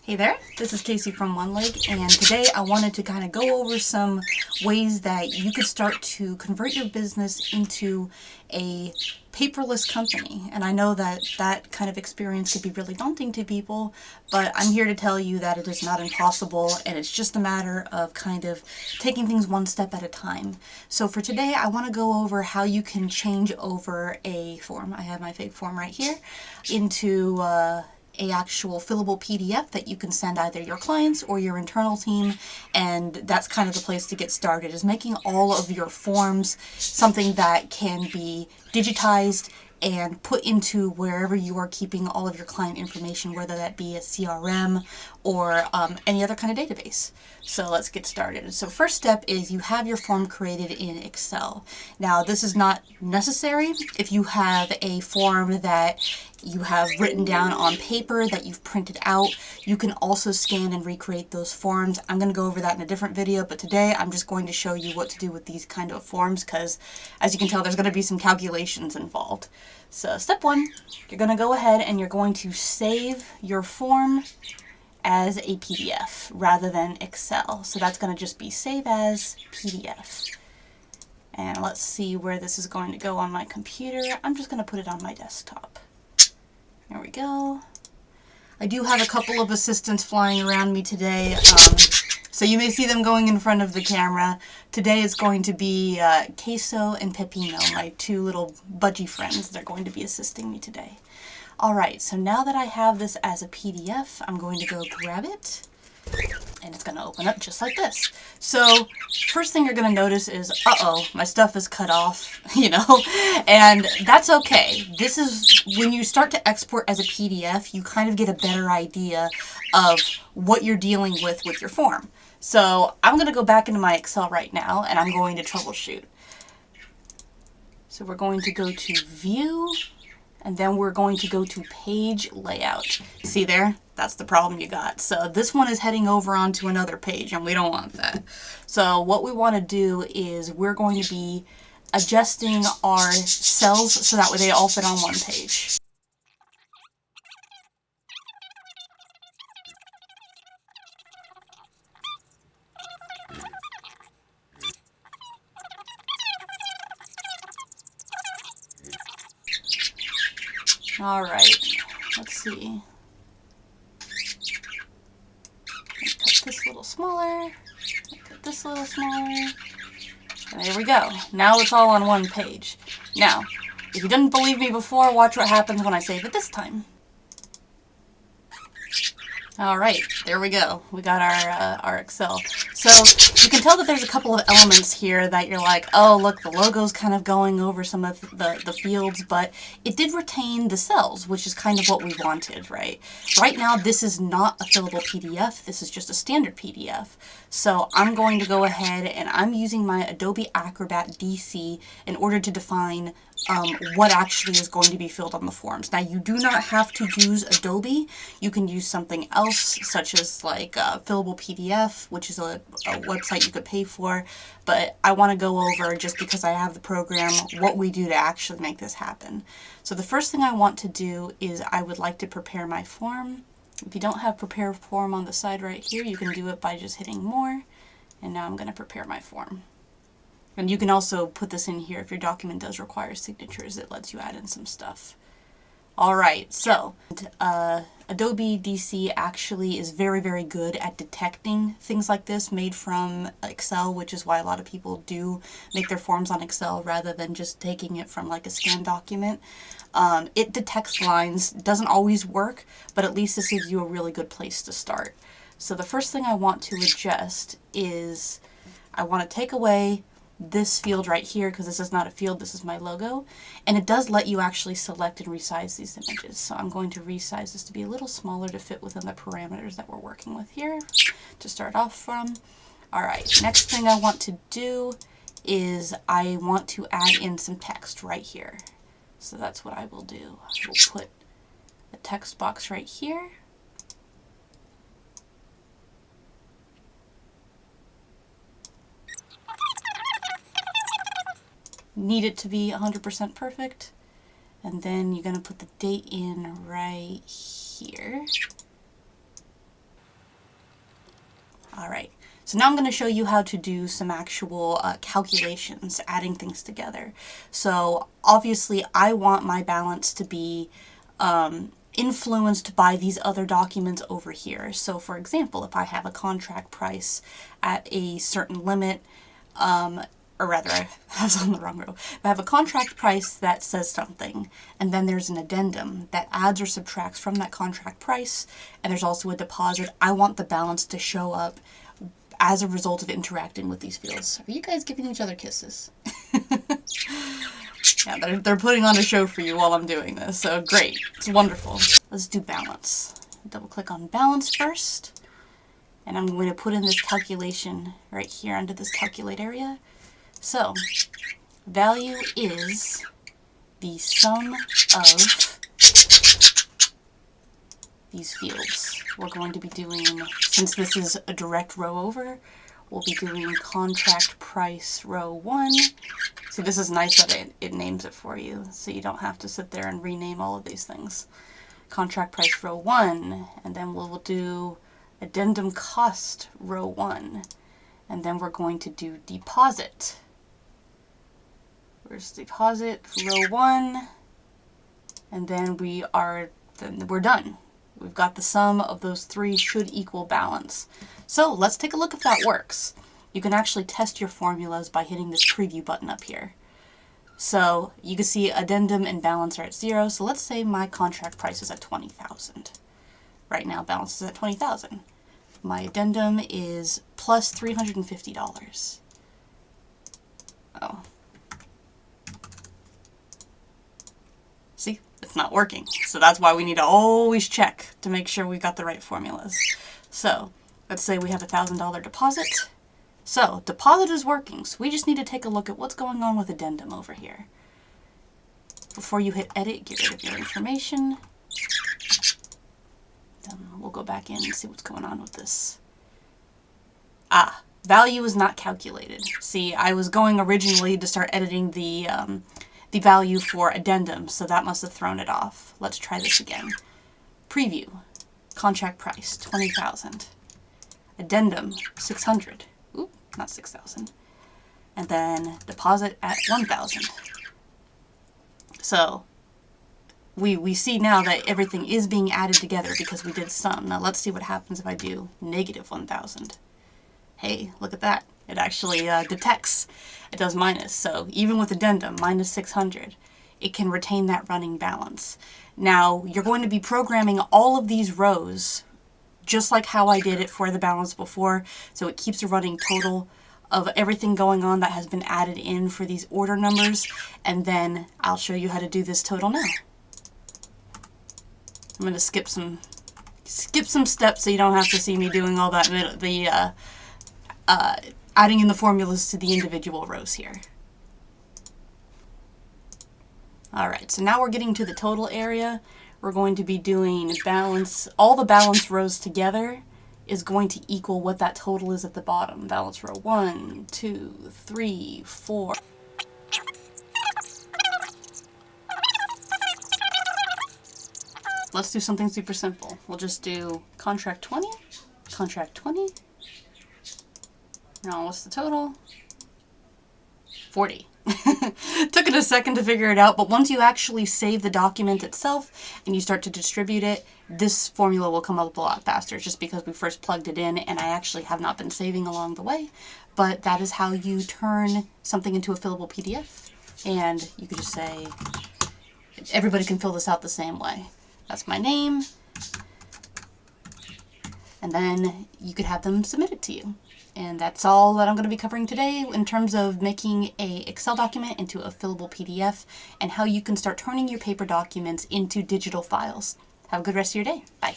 Hey there, this is Casey from One Leg, and today I wanted to kind of go over some ways that you could start to convert your business into a paperless company. And I know that that kind of experience could be really daunting to people, but I'm here to tell you that it is not impossible, and it's just a matter of kind of taking things one step at a time. So for today, I want to go over how you can change over a form. I have my fake form right here into a actual fillable PDF that you can send either your clients or your internal team, and that's kind of the place to get started, is making all of your forms something that can be digitized and put into wherever you are keeping all of your client information, whether that be a CRM or any other kind of database. So let's get started. So first step is you have your form created in Excel. Now this is not necessary if you have a form that you have written down on paper that you've printed out. You can also scan and recreate those forms. I'm going to go over that in a different video, but today I'm just going to show you what to do with these kind of forms, because as you can tell, there's going to be some calculations involved. So step one, you're going to go ahead and you're going to save your form as a PDF rather than Excel. So that's going to just be save as PDF. And let's see where this is going to go on my computer. I'm just going to put it on my desktop. There we go. I do have a couple of assistants flying around me today, so you may see them going in front of the camera. Today is going to be Queso and Pepino, my two little budgie friends. They're going to be assisting me today. Alright, so now that I have this as a PDF, I'm going to go grab it, and it's going to open up just like this. So first thing you're going to notice is, uh-oh, my stuff is cut off, and that's okay. This is when you start to export as a PDF, you kind of get a better idea of what you're dealing with your form. So I'm going to go back into my Excel right now, and I'm going to troubleshoot. So we're going to go to View, and then we're going to go to Page Layout. See there? That's the problem you got. So this one is heading over onto another page, and we don't want that. So what we want to do is we're going to be adjusting our cells so that way they all fit on one page. Alright, let's see. Cut this a little smaller, cut this a little smaller, and there we go. Now it's all on one page. Now, if you didn't believe me before, watch what happens when I save it this time. Alright, there we go. We got our Excel. So you can tell that there's a couple of elements here that you're like, oh look, the logo's kind of going over some of the fields, but it did retain the cells, which is kind of what we wanted, right? Right now this is not a fillable PDF, this is just a standard PDF. So I'm going to go ahead and I'm using my Adobe Acrobat DC in order to define what actually is going to be filled on the forms. Now you do not have to use Adobe. You can use something else, such as like Fillable PDF, which is a website you could pay for, but I want to go over, just because I have the program, what we do to actually make this happen. So the first thing I want to do is I would like to prepare my form. If you don't have prepare form on the side right here, you can do it by just hitting more, and now I'm going to prepare my form. And you can also put this in here if your document does require signatures. It lets you add in some stuff. Alright, so Adobe DC actually is very, very good at detecting things like this made from Excel, which is why a lot of people do make their forms on Excel rather than just taking it from like a scanned document. It detects lines. Doesn't always work, but at least this gives you a really good place to start. So the first thing I want to adjust is I want to take away this field right here, because this is not a field, this is my logo, and it does let you actually select and resize these images. So I'm going to resize this to be a little smaller to fit within the parameters that we're working with here to start off from. Alright, next thing I want to do is I want to add in some text right here. So that's what I will do. I will put a text box right here. Need it to be 100% perfect, and then you're going to put the date in right here. All right. So now I'm going to show you how to do some actual calculations, adding things together. So obviously I want my balance to be influenced by these other documents over here. So for example, if I have a contract price at a certain limit, or rather, I was on the wrong row. If I have a contract price that says something, and then there's an addendum that adds or subtracts from that contract price, and there's also a deposit, I want the balance to show up as a result of interacting with these fields. Are you guys giving each other kisses? Yeah, they're putting on a show for you while I'm doing this, so great. It's wonderful. Let's do balance. Double click on balance first, and I'm going to put in this calculation right here under this calculate area. So, value is the sum of these fields. We're going to be doing, since this is a direct row over, we'll be doing contract price row 1. See, this is nice that it names it for you, so you don't have to sit there and rename all of these things. Contract price row 1, and then we'll do addendum cost row 1, and then we're going to do deposit. Where's deposit row 1, and then we're done. We've got the sum of those three should equal balance. So let's take a look if that works. You can actually test your formulas by hitting this preview button up here. So you can see addendum and balance are at 0. So let's say my contract price is at $20,000. Right now balance is at $20,000. My addendum is plus $350. Oh. See, it's not working. So that's why we need to always check to make sure we got the right formulas. So let's say we have a $1,000 deposit. So deposit is working. So we just need to take a look at what's going on with addendum over here. Before you hit edit, get rid of your information. Then we'll go back in and see what's going on with this. Value is not calculated. See, I was going originally to start editing the value for addendum, so that must have thrown it off. Let's try this again. Preview, contract price, $20,000. Addendum, $600. Oop, not $6,000. And then deposit at $1,000. So we see now that everything is being added together because we did sum. Now let's see what happens if I do negative 1,000. Hey, look at that. It actually detects. It does minus. So even with addendum, minus 600, it can retain that running balance. Now, you're going to be programming all of these rows just like how I did it for the balance before. So it keeps a running total of everything going on that has been added in for these order numbers. And then I'll show you how to do this total now. I'm going to skip some steps so you don't have to see me doing all that, adding in the formulas to the individual rows here. Alright, so now we're getting to the total area. We're going to be doing balance. All the balance rows together is going to equal what that total is at the bottom. Balance row 1, 2, 3, 4. Let's do something super simple. We'll just do contract 20, contract 20. Now, what's the total? 40. Took it a second to figure it out, but once you actually save the document itself and you start to distribute it, this formula will come up a lot faster just because we first plugged it in and I actually have not been saving along the way. But that is how you turn something into a fillable PDF. And you could just say, everybody can fill this out the same way. That's my name. And then you could have them submitted to you. And that's all that I'm going to be covering today in terms of making a Excel document into a fillable PDF and how you can start turning your paper documents into digital files. Have a good rest of your day. Bye.